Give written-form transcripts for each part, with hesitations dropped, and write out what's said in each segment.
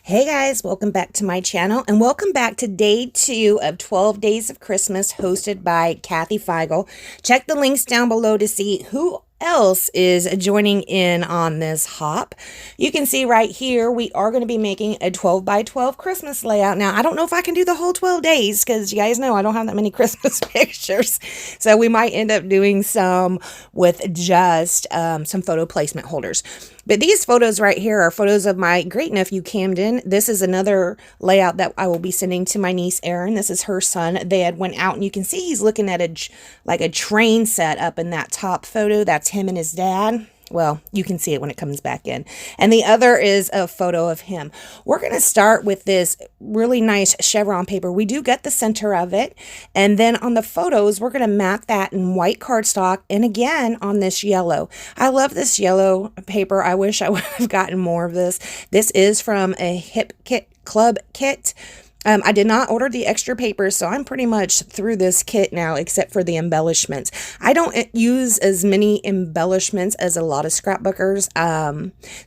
Hey guys, welcome back to my channel and welcome back to day 2 of 12 Days of Christmas hosted by Kathy Feigl. Check the links down below to see who else is joining in on this hop. You can see right here we are going to be making a 12 by 12 Christmas layout. Now I don't know if I can do the whole 12 days because you guys know I don't have that many Christmas pictures, so we might end up doing some with just some photo placement holders. But these photos right here are photos of my great nephew Camden. This is another layout that I will be sending to my niece Erin. This is her son. They had went out and you can see he's looking at a train set up in that top photo. That's him and his dad. Well, you can see it when it comes back in. And the other is a photo of him. We're going to start with this really nice chevron paper. We do get the center of it. And then on the photos, we're going to map that in white cardstock. And again, on this yellow. I love this yellow paper. I wish I would have gotten more of this. This is from a Hip Kit Club kit. I did not order the extra paper, so I'm pretty much through this kit now, except for the embellishments. I don't use as many embellishments as a lot of scrapbookers,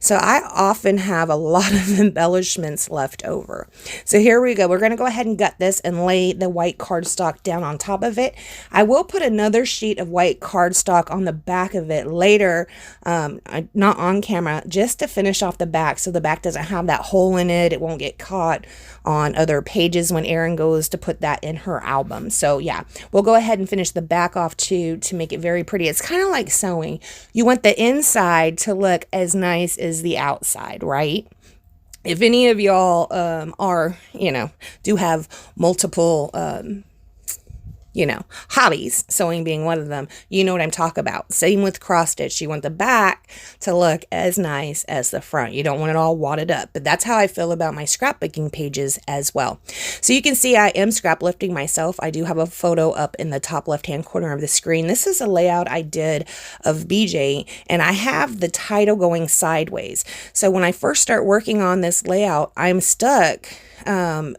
so I often have a lot of embellishments left over. So here we go. We're going to go ahead and gut this and lay the white cardstock down on top of it. I will put another sheet of white cardstock on the back of it later, not on camera, just to finish off the back so the back doesn't have that hole in it. It won't get caught on other pages when Erin goes to put that in her album. So yeah, we'll go ahead and finish the back off too to make it very pretty. It's kind of like sewing. You want the inside to look as nice as the outside, right? If any of y'all do have multiple hobbies, sewing being one of them, you know what I'm talking about. Same with cross stitch. You want the back to look as nice as the front. You don't want it all wadded up, but that's how I feel about my scrapbooking pages as well. So you can see I am scrap lifting myself. I do have a photo up in the top left-hand corner of the screen. This is a layout I did of BJ, and I have the title going sideways. So when I first start working on this layout, I'm stuck. I'm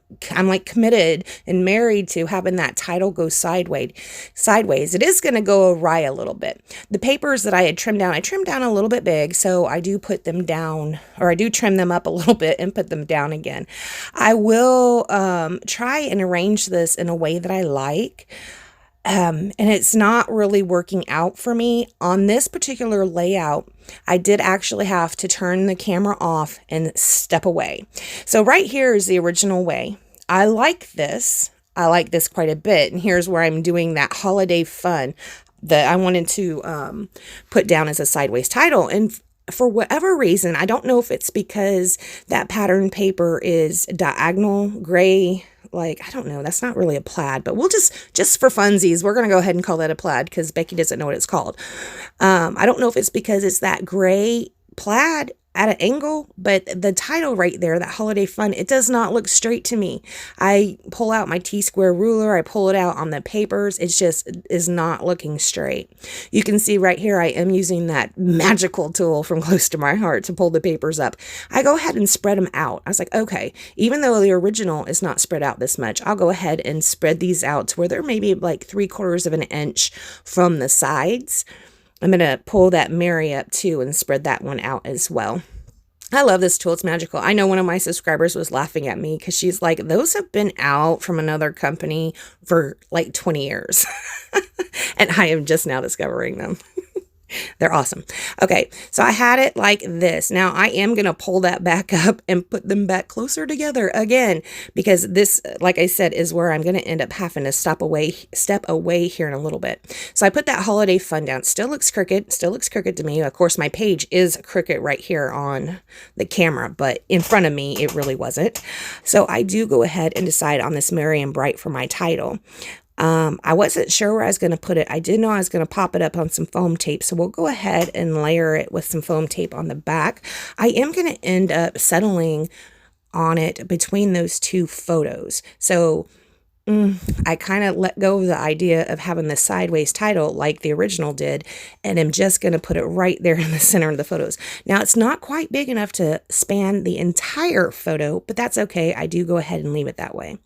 like committed and married to having that title go sideways. It is going to go awry a little bit. The papers that I had trimmed down, I trimmed down a little bit big, so I do put them down, or I do trim them up a little bit and put them down again. I will try and arrange this in a way that I like. And it's not really working out for me. On this particular layout, I did actually have to turn the camera off and step away. So right here is the original way. I like this. I like this quite a bit. And here's where I'm doing that holiday fun that I wanted to put down as a sideways title. And for whatever reason, I don't know if it's because that pattern paper is diagonal gray. Like, I don't know, that's not really a plaid, but we'll just for funsies, we're going to go ahead and call that a plaid because Becky doesn't know what it's called. I don't know if it's because it's that gray plaid at an angle, but the title right there, that holiday fun, it does not look straight to me. I pull out my T-square ruler, I pull it out on the papers, it just is not looking straight. You can see right here, I am using that magical tool from Close to My Heart to pull the papers up. I go ahead and spread them out. I was like, okay, even though the original is not spread out this much, I'll go ahead and spread these out to where they're maybe like 3/4 of an inch from the sides. I'm going to pull that Mary up too and spread that one out as well. I love this tool. It's magical. I know one of my subscribers was laughing at me because she's like, those have been out from another company for like 20 years. And I am just now discovering them. They're awesome. Okay, so I had it like this. Now I am going to pull that back up and put them back closer together again, because this, like I said, is where I'm going to end up having to step away here in a little bit. So I put that holiday fun down. Still looks crooked to me. Of course, my page is crooked right here on the camera, but in front of me, it really wasn't. So I do go ahead and decide on this Merry and Bright for my title. I wasn't sure where I was going to put it. I did know I was going to pop it up on some foam tape, so we'll go ahead and layer it with some foam tape on the back. I am going to end up settling on it between those two photos. So I kind of let go of the idea of having the sideways title like the original did, and I'm just going to put it right there in the center of the photos. Now, it's not quite big enough to span the entire photo, but that's okay. I do go ahead and leave it that way.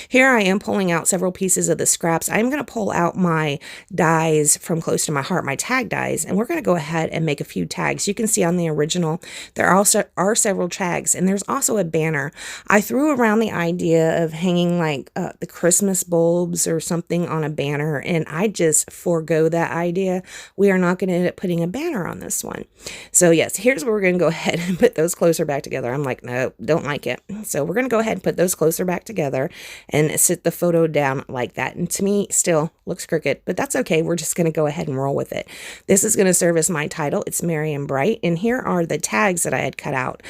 Here I am pulling out several pieces of the scraps. I'm going to pull out my dies from Close to My Heart, my tag dies, and we're going to go ahead and make a few tags. You can see on the original, there also are several tags, and there's also a banner. I threw around the idea of hanging like the Christmas bulbs or something on a banner, and I just forego that idea. We are not going to end up putting a banner on this one. So yes, here's where we're going to go ahead and put those closer back together. I'm like, no, don't like it. So we're going to go ahead and put those closer back together and sit the photo down like that. And to me, still looks crooked, but that's okay. We're just going to go ahead and roll with it. This is going to serve as my title. It's Merry and Bright. And here are the tags that I had cut out.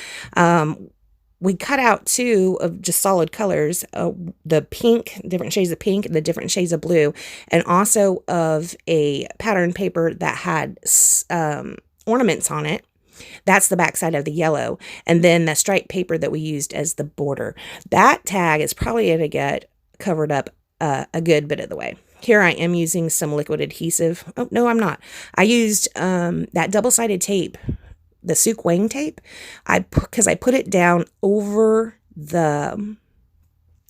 We cut out two of just solid colors, the pink, different shades of pink, the different shades of blue, and also of a pattern paper that had ornaments on it. That's the backside of the yellow. And then the striped paper that we used as the border. That tag is probably going to get covered up a good bit of the way. Here I am using some liquid adhesive. Oh, no, I'm not. I used that double-sided tape, the Sook Wang tape, because I put it down over the,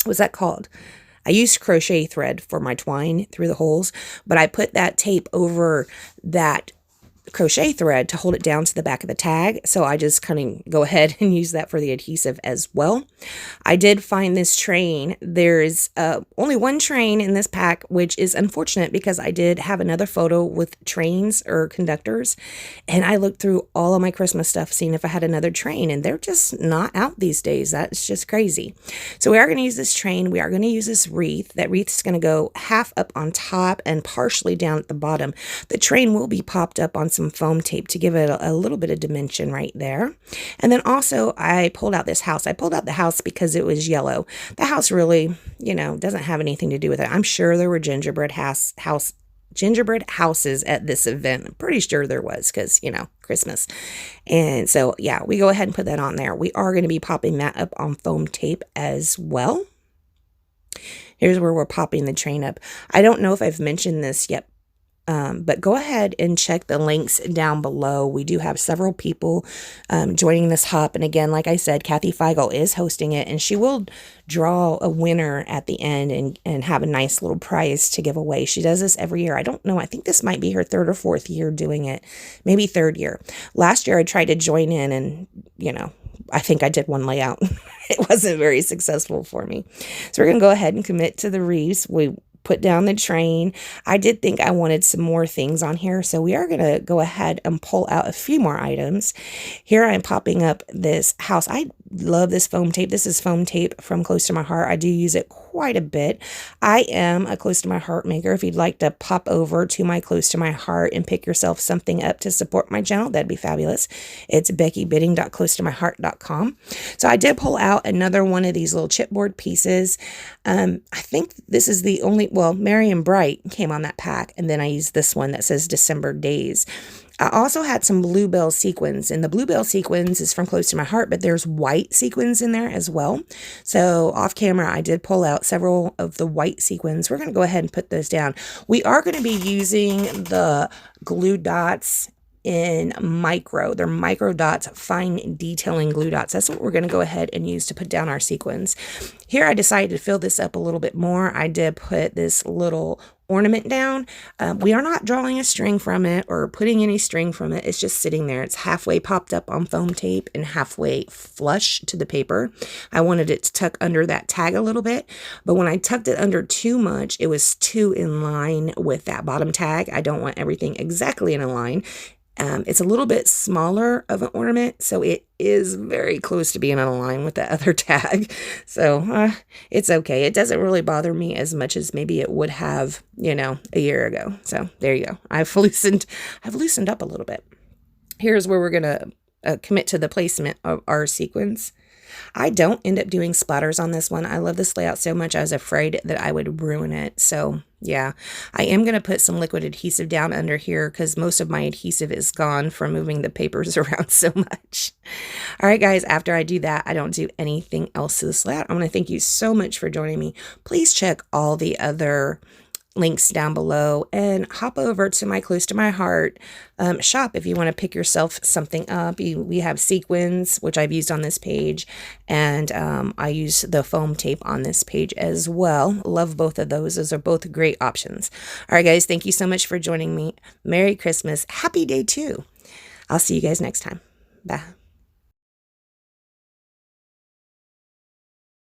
what's that called? I used crochet thread for my twine through the holes, but I put that tape over that crochet thread to hold it down to the back of the tag. So I just kind of go ahead and use that for the adhesive as well. I did find this train. There's only one train in this pack, which is unfortunate because I did have another photo with trains or conductors. And I looked through all of my Christmas stuff, seeing if I had another train, and they're just not out these days. That's just crazy. So we are going to use this train. We are going to use this wreath. That wreath is going to go half up on top and partially down at the bottom. The train will be popped up on some foam tape to give it a little bit of dimension right there. And then also I pulled out this house. I pulled out the house because it was yellow. The house really, doesn't have anything to do with it. I'm sure there were gingerbread houses at this event. I'm pretty sure there was because, Christmas. And so, yeah, we go ahead and put that on there. We are going to be popping that up on foam tape as well. Here's where we're popping the train up. I don't know if I've mentioned this yet, but go ahead and check the links down below. We do have several people joining this hop. And again, like I said, Kathy Feigl is hosting it, and she will draw a winner at the end and have a nice little prize to give away. She does this every year. I don't know. I think this might be her third or fourth year doing it. Maybe third year. Last year I tried to join in and, I think I did one layout. It wasn't very successful for me. So we're going to go ahead and commit to the wreaths. We put down the train. I did think I wanted some more things on here, so we are going to go ahead and pull out a few more items. Here I'm popping up this house. I love this foam tape. This is foam tape from Close to My Heart. I do use it quite a bit. I am a Close to My Heart maker. If you'd like to pop over to my Close to My Heart and pick yourself something up to support my channel, that'd be fabulous. It's beckybidding.closetoMyheart.com. So I did pull out another one of these little chipboard pieces. I think this is the only, Merry and Bright came on that pack, and then I used this one that says December Days. I also had some bluebell sequins, and the bluebell sequins is from Close to My Heart, but there's white sequins in there as well. So off camera, I did pull out several of the white sequins. We're going to go ahead and put those down. We are going to be using the glue dots in micro. They're micro dots, fine detailing glue dots. That's what we're going to go ahead and use to put down our sequins. Here I decided to fill this up a little bit more. I did put this little ornament down. We are not drawing a string from it or putting any string from it. It's just sitting there. It's halfway popped up on foam tape and halfway flush to the paper. I wanted it to tuck under that tag a little bit, but when I tucked it under too much, it was too in line with that bottom tag. I don't want everything exactly in a line. It's a little bit smaller of an ornament, so it is very close to being on a line with the other tag. So it's okay. It doesn't really bother me as much as maybe it would have, a year ago. So there you go. I've loosened up a little bit. Here's where we're going to commit to the placement of our sequins. I don't end up doing splatters on this one. I love this layout so much I was afraid that I would ruin it. So yeah, I am going to put some liquid adhesive down under here because most of my adhesive is gone from moving the papers around so much. All right, guys, after I do that, I don't do anything else to this layout. I want to thank you so much for joining me. Please check all the other links down below and hop over to my Close to My Heart shop if you want to pick yourself something up. We have sequins, which I've used on this page, and I use the foam tape on this page as well. Love both of those. Those are both great options. All right, guys, thank you so much for joining me. Merry Christmas. Happy day 2. I'll see you guys next time. Bye.